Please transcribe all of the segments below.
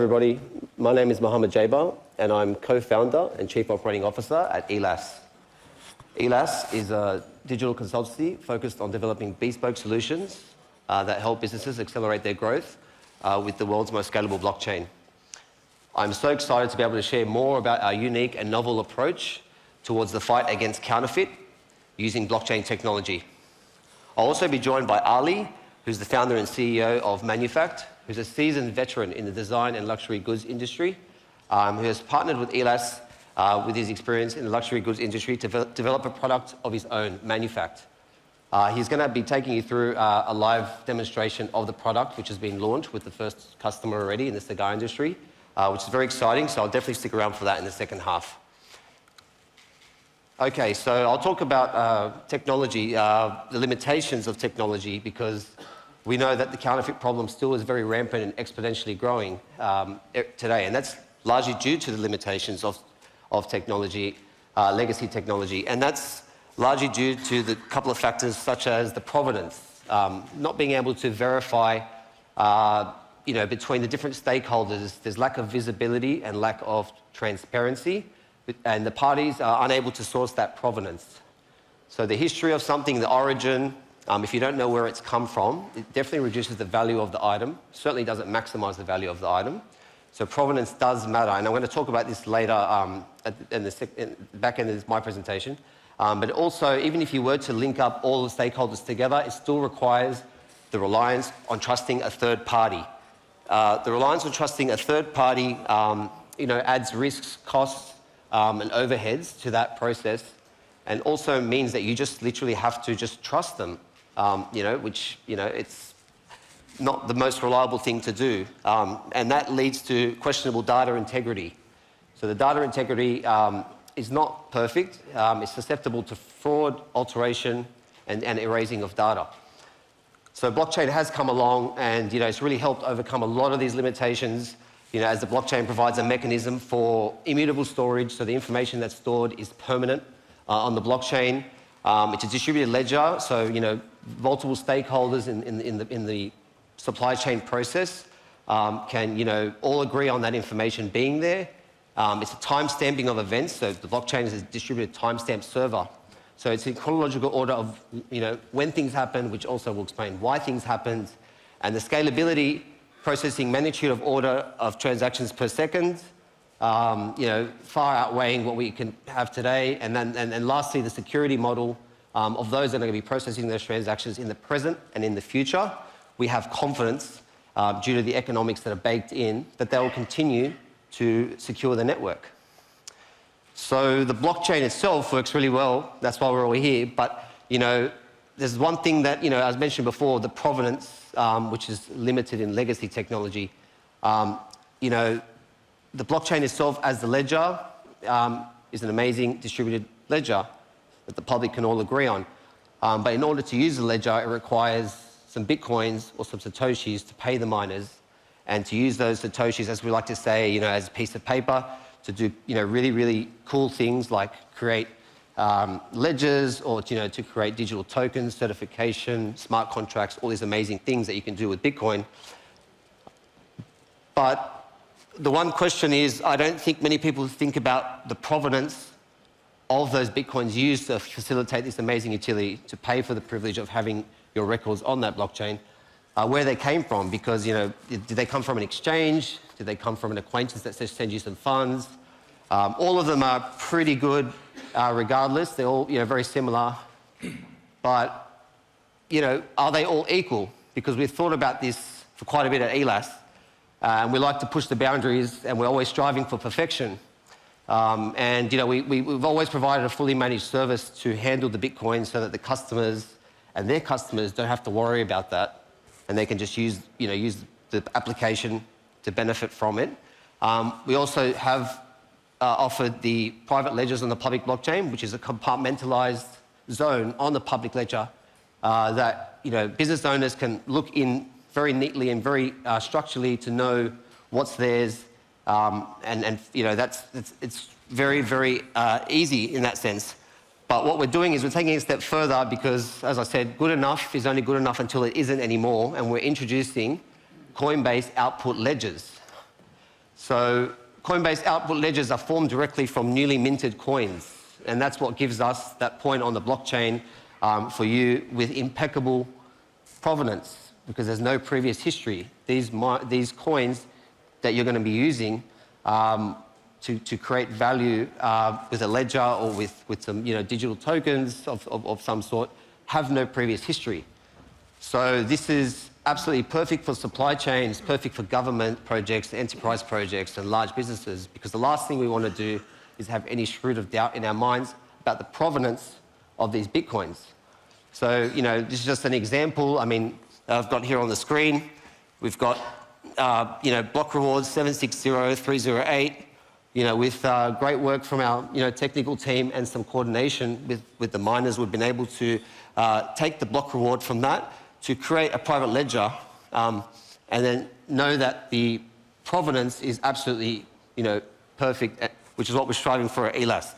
everybody. My name is Mohammed Jaber, and I'm co-founder and chief operating officer at Elas. Elas is a digital consultancy focused on developing bespoke solutions that help businesses accelerate their growth with the world's most scalable blockchain. I'm so excited to be able to share more about our unique and novel approach towards the fight against counterfeit using blockchain technology. I'll also be joined by Ali, who's the founder and CEO of Manufact, who's a seasoned veteran in the design and luxury goods industry, who has partnered with Elas with his experience in the luxury goods industry to develop a product of his own, Manufact. He's going to be taking you through a live demonstration of the product, which has been launched with the first customer already in the cigar industry, which is very exciting, so I'll definitely stick around for that in the second half. Okay, so I'll talk about technology, the limitations of technology, because we know that the counterfeit problem still is very rampant and exponentially growing today, and that's largely due to the limitations of technology, legacy technology, and that's largely due to the couple of factors such as the provenance, not being able to verify between the different stakeholders. There's lack of visibility and lack of transparency, and the parties are unable to source that provenance. So the history of something, the origin, if you don't know where it's come from, it definitely reduces the value of the item, certainly doesn't maximize the value of the item. So provenance does matter, and I'm going to talk about this later in the back end of my presentation. But also, even if you were to link up all the stakeholders together, it still requires the reliance on trusting a third party. The reliance on trusting a third party adds risks, costs, and overheads to that process, and also means that you just literally have to just trust them, which it's not the most reliable thing to do, and that leads to questionable data integrity. So the data integrity is not perfect. It's susceptible to fraud, alteration, and erasing of data. So blockchain has come along, and it's really helped overcome a lot of these limitations. As the blockchain provides a mechanism for immutable storage, so the information that's stored is permanent on the blockchain. It's a distributed ledger, so multiple stakeholders in the supply chain process can all agree on that information being there. It's a time-stamping of events, so the blockchain is a distributed timestamp server. So it's in chronological order of when things happen, which also will explain why things happened, and the scalability, processing magnitude of order of transactions per second, far outweighing what we can have today, and then lastly, the security model of those that are going to be processing those transactions in the present and in the future. We have confidence due to the economics that are baked in that they will continue to secure the network. So the blockchain itself works really well. That's why we're all here. But there's one thing that as mentioned before, the provenance, which is limited in legacy technology. The blockchain itself, as the ledger, is an amazing distributed ledger that the public can all agree on. But in order to use the ledger, it requires some bitcoins or some satoshis to pay the miners, and to use those satoshis, as we like to say, as a piece of paper, to do really, really cool things like create ledgers, or to create digital tokens, certification, smart contracts, all these amazing things that you can do with Bitcoin. But the one question is, I don't think many people think about the provenance of those Bitcoins used to facilitate this amazing utility, to pay for the privilege of having your records on that blockchain, where they came from, because did they come from an exchange? Did they come from an acquaintance that says send you some funds? All of them are pretty good regardless. They're all very similar, but are they all equal? Because we've thought about this for quite a bit at Elas, and we like to push the boundaries, and we're always striving for perfection. And we've always provided a fully managed service to handle the Bitcoin, so that the customers and their customers don't have to worry about that, and they can just use the application to benefit from it. We also have offered the private ledgers on the public blockchain, which is a compartmentalized zone on the public ledger that business owners can look in very neatly and very structurally to know what's theirs, and it's very, very easy in that sense. But what we're doing is we're taking it a step further, because, as I said, good enough is only good enough until it isn't anymore, and we're introducing Coinbase output ledgers. So Coinbase output ledgers are formed directly from newly minted coins. And that's what gives us that point on the blockchain for you with impeccable provenance, because there's no previous history. These coins that you're going to be using to create value with a ledger or with some digital tokens of some sort have no previous history. So this is absolutely perfect for supply chains, perfect for government projects, enterprise projects, and large businesses, because the last thing we want to do is have any shred of doubt in our minds about the provenance of these Bitcoins. So, this is just an example. I mean, I've got here on the screen, we've got, block rewards 760308, with great work from our, technical team and some coordination with the miners. We've been able to take the block reward from that to create a private ledger and then know that the provenance is absolutely, perfect, which is what we're striving for at Elas.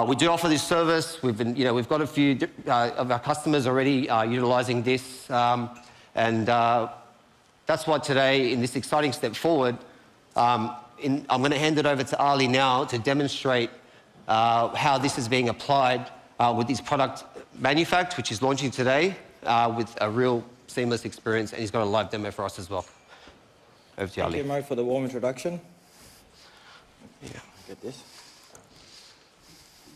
We do offer this service. We've got a few of our customers already utilizing this, and that's why today, in this exciting step forward, I'm going to hand it over to Ali now to demonstrate how this is being applied with his product Manufact, which is launching today, with a real seamless experience, and he's got a live demo for us as well. Over to you, Ali. Thank you, Mo, for the warm introduction. Yeah. Get this.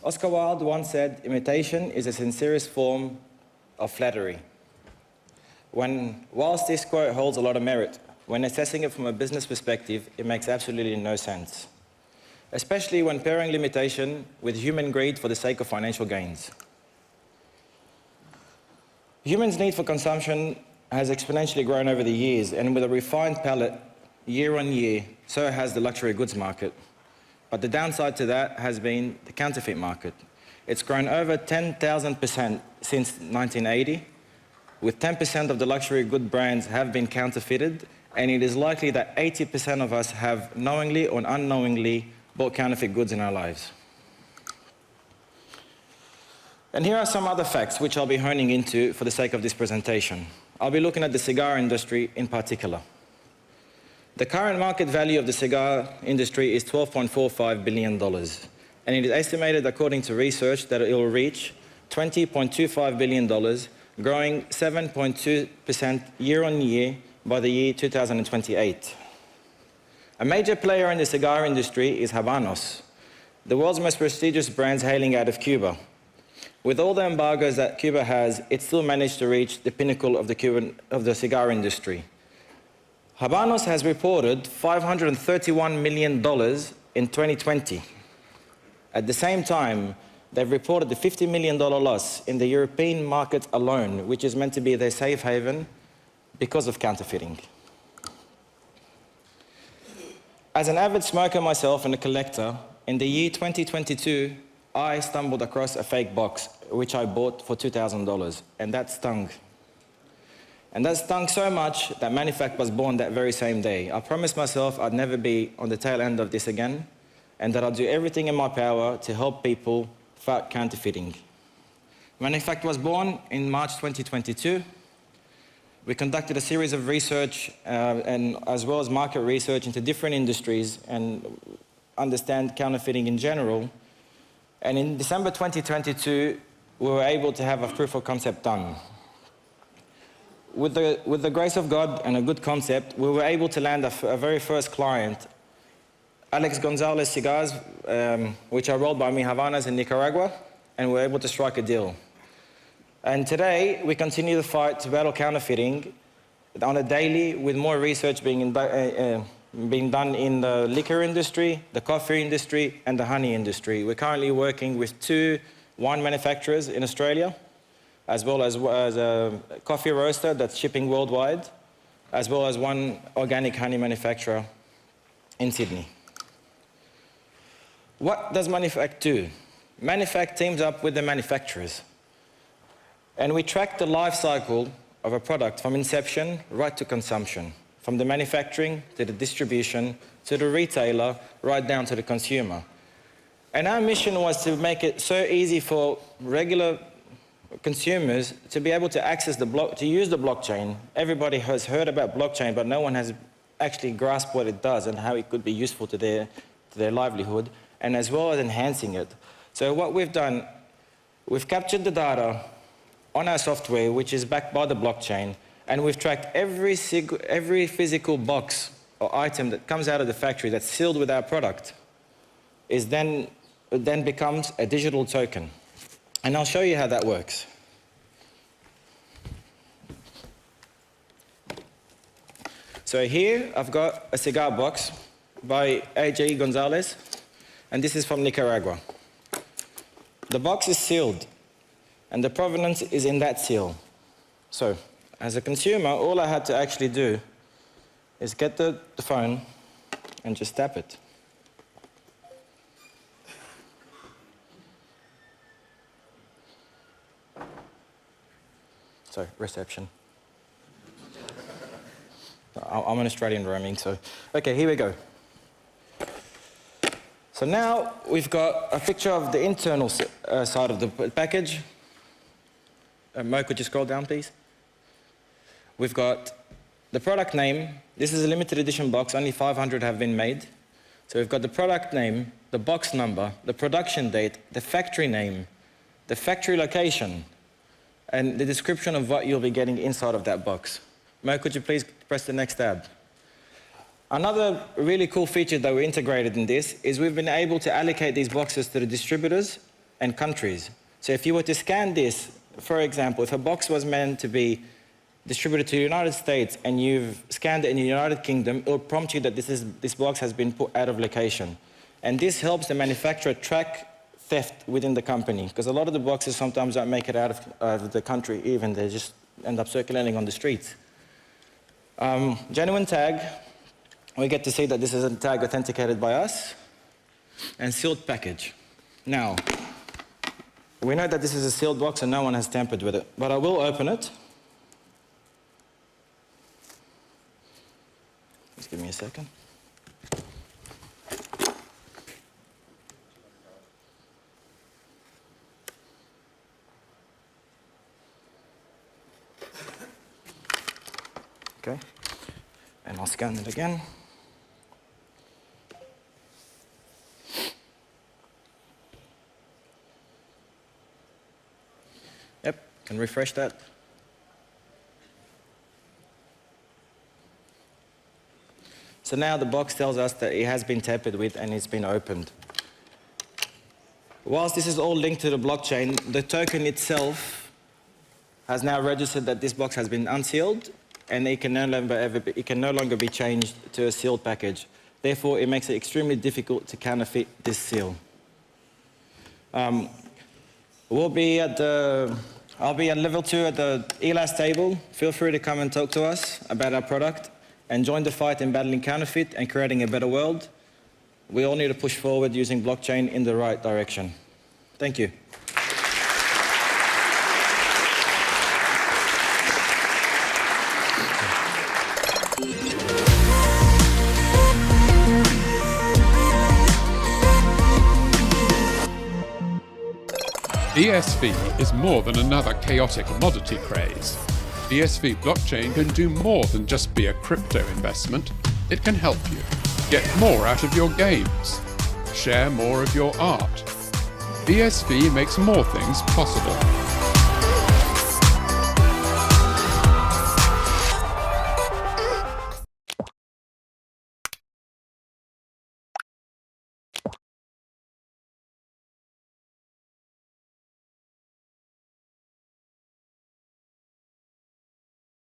Oscar Wilde once said, imitation is the sincerest form of flattery. Whilst this quote holds a lot of merit, when assessing it from a business perspective, it makes absolutely no sense, especially when pairing limitation with human greed for the sake of financial gains. Humans' need for consumption has exponentially grown over the years, and with a refined palate year on year, so has the luxury goods market. But the downside to that has been the counterfeit market. It's grown over 10,000% since 1980, with 10% of the luxury good brands have been counterfeited, and it is likely that 80% of us have knowingly or unknowingly bought counterfeit goods in our lives. And here are some other facts which I'll be honing into for the sake of this presentation. I'll be looking at the cigar industry in particular. The current market value of the cigar industry is $12.45 billion, and it is estimated, according to research, that it will reach $20.25 billion, growing 7.2% year on year by the year 2028. A major player in the cigar industry is Habanos, the world's most prestigious brand hailing out of Cuba. With all the embargoes that Cuba has, it still managed to reach the pinnacle of the cigar industry. Habanos has reported $531 million in 2020. At the same time, they've reported a $50 million loss in the European market alone, which is meant to be their safe haven because of counterfeiting. As an avid smoker myself and a collector, in the year 2022, I stumbled across a fake box, which I bought for $2,000, and that stung. And that stung so much that Manufact was born that very same day. I promised myself I'd never be on the tail end of this again, and that I'd do everything in my power to help people fight counterfeiting. Manufact was born in March 2022. We conducted a series of research and as well as market research into different industries and understand counterfeiting in general. And in December 2022, we were able to have a proof of concept done. With the grace of God and a good concept, we were able to land a very first client, Alex Gonzalez Cigars, which are rolled by Mi Havanas in Nicaragua, and we were able to strike a deal. And today, we continue the fight to battle counterfeiting on a daily, with more research being done in the liquor industry, the coffee industry, and the honey industry. We're currently working with 2 wine manufacturers in Australia, as well as a coffee roaster that's shipping worldwide, as well as 1 organic honey manufacturer in Sydney. What does Manufact do? Manufact teams up with the manufacturers, and we track the life cycle of a product from inception right to consumption, from the manufacturing to the distribution to the retailer, right down to the consumer. And our mission was to make it so easy for regular consumers to be able to access to use the blockchain. Everybody has heard about blockchain, but no one has actually grasp what it does and how it could be useful to their livelihood, and as well as enhancing it. So what we've done, we've captured the data on our software, which is backed by the blockchain, and we've tracked every physical box or item that comes out of the factory that's sealed with our product then becomes a digital token. And I'll show you how that works. So here I've got a cigar box by A.J. Gonzalez, and this is from Nicaragua. The box is sealed, and the provenance is in that seal. So, as a consumer, all I had to actually do is get the phone and just tap it. So, reception. I'm an Australian roaming, so... Okay, here we go. So now we've got a picture of the internal side of the package. Mo, could you scroll down, please? We've got the product name. This is a limited edition box. Only 500 have been made. So we've got the product name, the box number, the production date, the factory name, the factory location, and the description of what you'll be getting inside of that box. Mo, could you please press the next tab? Another really cool feature that we integrated in this is we've been able to allocate these boxes to the distributors and countries. So if you were to scan this, for example, if a box was meant to be distributed to the United States and you've scanned it in the United Kingdom, it will prompt you that this box has been put out of location. And this helps the manufacturer track theft within the company, because a lot of the boxes sometimes don't make it out of the country even, they just end up circulating on the streets. Genuine tag, we get to see that this is a tag authenticated by us, and sealed package. Now, we know that this is a sealed box and no one has tampered with it, but I will open it. Just give me a second. Okay, and I'll scan it again. Yep, can refresh that. So now the box tells us that it has been tampered with and it's been opened. Whilst this is all linked to the blockchain, the token itself has now registered that this box has been unsealed, and it can no longer be changed to a sealed package. Therefore, it makes it extremely difficult to counterfeit this seal. I'll be at level 2 at the Elas table. Feel free to come and talk to us about our product and join the fight in battling counterfeit and creating a better world. We all need to push forward using blockchain in the right direction. Thank you. BSV is more than another chaotic commodity craze. BSV blockchain can do more than just be a crypto investment. It can help you get more out of your games, share more of your art. BSV makes more things possible.